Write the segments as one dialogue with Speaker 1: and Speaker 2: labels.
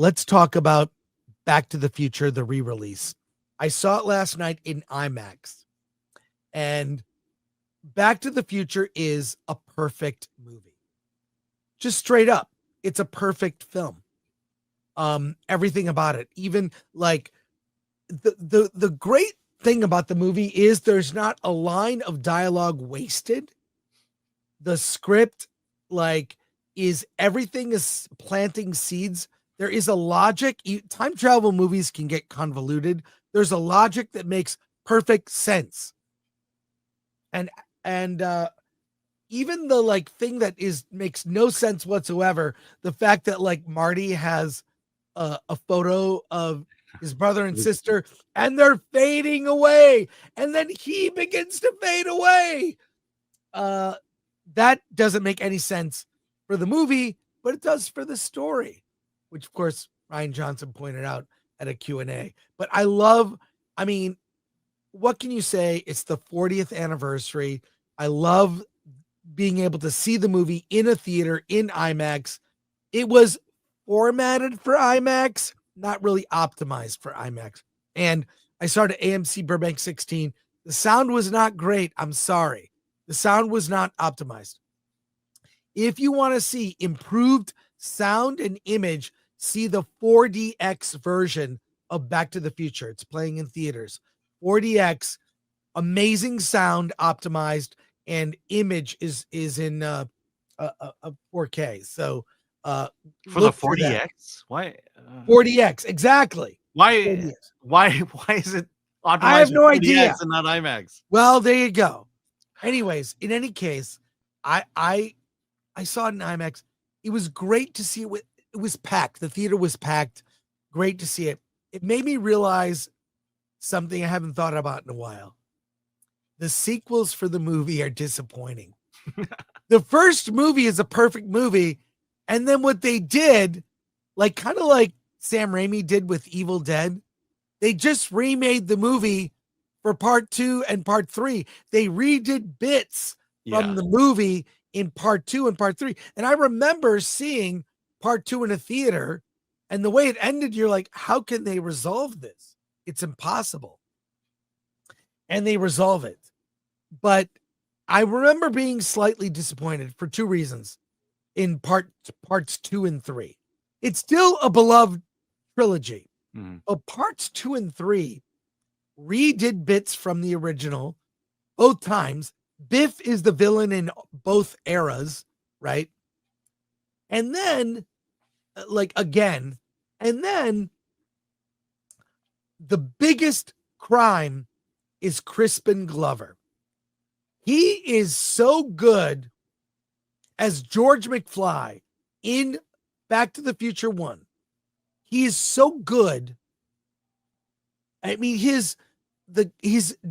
Speaker 1: let's talk about Back to the Future, the re-release. I saw it last night in IMAX, and Back to the Future is a perfect movie. Just straight up, it's a perfect film. Everything about it, even like the great thing about the movie is there's not a line of dialogue wasted. The script, like, is everything is planting seeds. There is a logic. Time travel movies can get convoluted. There's a logic that makes perfect sense. And even the like thing that is makes no sense whatsoever, the fact that like Marty has a photo of his brother and sister and they're fading away, and then he begins to fade away. That doesn't make any sense for the movie, but it does for the story, which of course Ryan Johnson pointed out at a Q&A. But I mean, what can you say? It's the 40th anniversary. I love being able to see the movie in a theater in IMAX. It was formatted for IMAX, not really optimized for IMAX. And I saw it at AMC Burbank 16. The sound was not great. I'm sorry. The sound was not optimized. If you want to see improved sound and image, see the 4DX version of Back to the Future. It's playing in theaters. 4DX, amazing sound optimized, and image is in 4K. So
Speaker 2: for the 40X, why
Speaker 1: 40X exactly?
Speaker 2: Why
Speaker 1: 40X.
Speaker 2: why is it optimized?
Speaker 1: I have no
Speaker 2: 40X
Speaker 1: idea.
Speaker 2: and not IMAX.
Speaker 1: Well, there you go. Anyways, in any case, I saw it in IMAX. It was great to see it. It was packed. The theater was packed. Great to see it. It made me realize something I haven't thought about in a while. The sequels for the movie are disappointing. The first movie is a perfect movie, and then what they did, like kind of like Sam Raimi did with Evil Dead, they just remade the movie for part 2 and part 3. They redid bits from the movie in part 2 and part 3. And I remember seeing part 2 in a theater, and the way it ended, you're like, how can they resolve this? It's impossible. And they resolve it. But I remember being slightly disappointed for 2 reasons in parts 2 and 3. It's still a beloved trilogy. But parts 2 and 3 redid bits from the original both times. Biff is the villain in both eras, right? And then, like, again, and then the biggest crime is Crispin Glover. He is so good as George McFly in Back to the Future 1. He is so good. I mean, his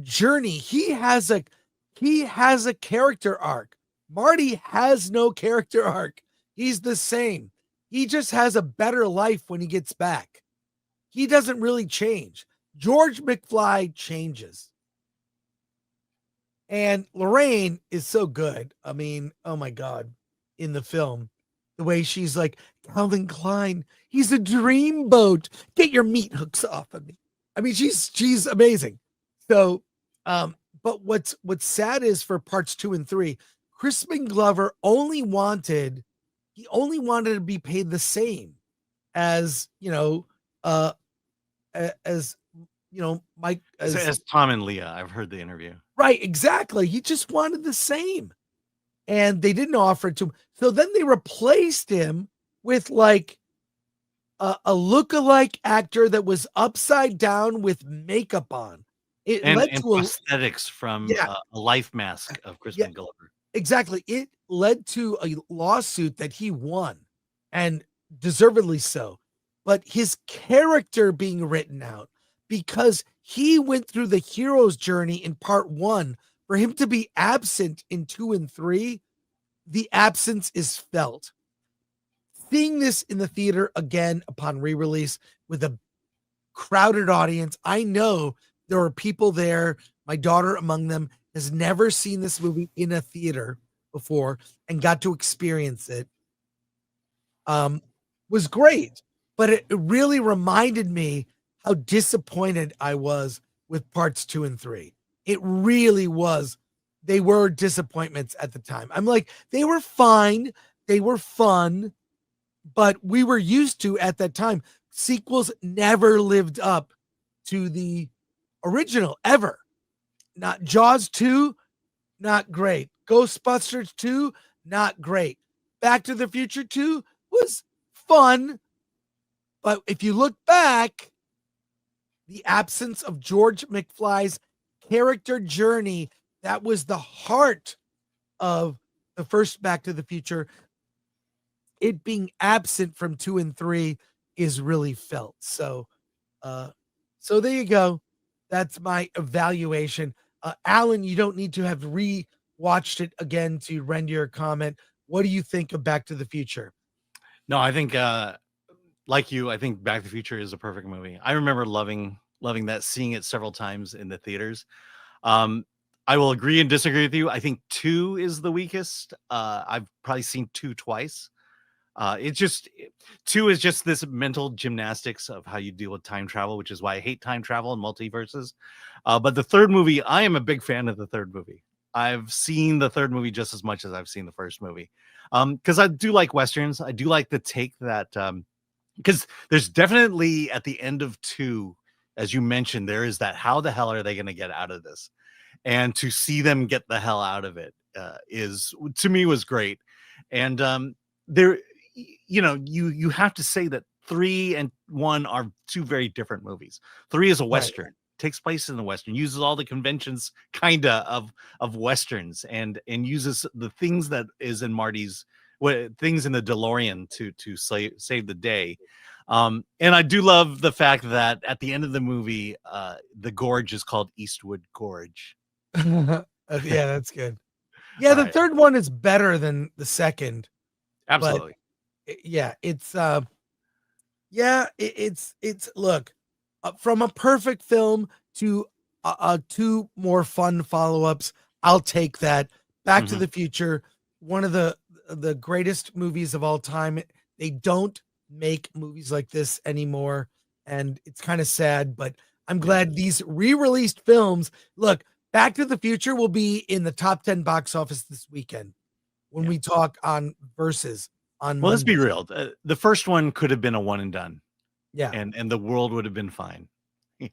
Speaker 1: journey, he has a character arc. Marty has no character arc. He's the same. He just has a better life when he gets back. He doesn't really change. George McFly changes. And Lorraine is so good. I mean, oh my God, in the film, the way she's like, Calvin Klein, he's a dreamboat. Get your meat hooks off of me. I mean, she's amazing. So, but what's sad is for parts 2 and 3, Crispin Glover only wanted to be paid the same as, Mike,
Speaker 2: as Tom and Leah. I've heard the interview.
Speaker 1: Right, exactly. He just wanted the same. And they didn't offer it to him. So then they replaced him with like a lookalike actor that was upside down with makeup on. It
Speaker 2: and
Speaker 1: led to
Speaker 2: prosthetics from a life mask of Crispin Glover.
Speaker 1: Exactly. It led to a lawsuit that he won, and deservedly so. But his character being written out, because he went through the hero's journey in part 1, for him to be absent in 2 and 3, the absence is felt. Seeing this in the theater again upon re-release with a crowded audience, I know there were people there, my daughter among them, has never seen this movie in a theater before and got to experience it. Was great. but it really reminded me how disappointed I was with parts 2 and 3. It really was. They were disappointments at the time. I'm like, they were fine, they were fun, but we were used to at that time. Sequels never lived up to the original ever. Not Jaws 2, not great. Ghostbusters 2, not great. Back to the Future 2 was fun, but if you look back, the absence of George McFly's character journey, that was the heart of the first Back to the Future. It being absent from 2 and 3 is really felt. So there you go. That's my evaluation. Alan, you don't need to have re-watched it again to render your comment. What do you think of Back to the Future?
Speaker 2: No, I think like you, I think Back to the Future is a perfect movie. I remember loving that, seeing it several times in the theaters. I will agree and disagree with you. I think 2 is the weakest. I've probably seen 2 twice. 2 is just this mental gymnastics of how you deal with time travel, which is why I hate time travel and multiverses. But the third movie, I am a big fan of the third movie. I've seen the third movie just as much as I've seen the first movie. Because I do like Westerns. I do like the take that, because there's definitely at the end of 2, as you mentioned, there is that, how the hell are they going to get out of this? And to see them get the hell out of it is, to me, was great. And there, you have to say that 3 and 1 are 2 very different movies. 3 is a Western. Right. Takes place in the Western, uses all the conventions of Westerns, and uses the things that is in Marty's things in the DeLorean to save the day. And I do love the fact that at the end of the movie, the gorge is called Eastwood Gorge.
Speaker 1: Yeah, that's good. Yeah, the third one is better than the second.
Speaker 2: Absolutely.
Speaker 1: Yeah, it's look, from a perfect film to 2 more fun follow-ups, I'll take that. Back to the Future, one of the greatest movies of all time. They don't make movies like this anymore, and it's kind of sad, but I'm glad these re-released films. Look, Back to the Future will be in the top 10 box office this weekend when we talk on Versus on Monday.
Speaker 2: Let's be real. The first one could have been a one and done.
Speaker 1: Yeah.
Speaker 2: And the world would have been fine. Yeah.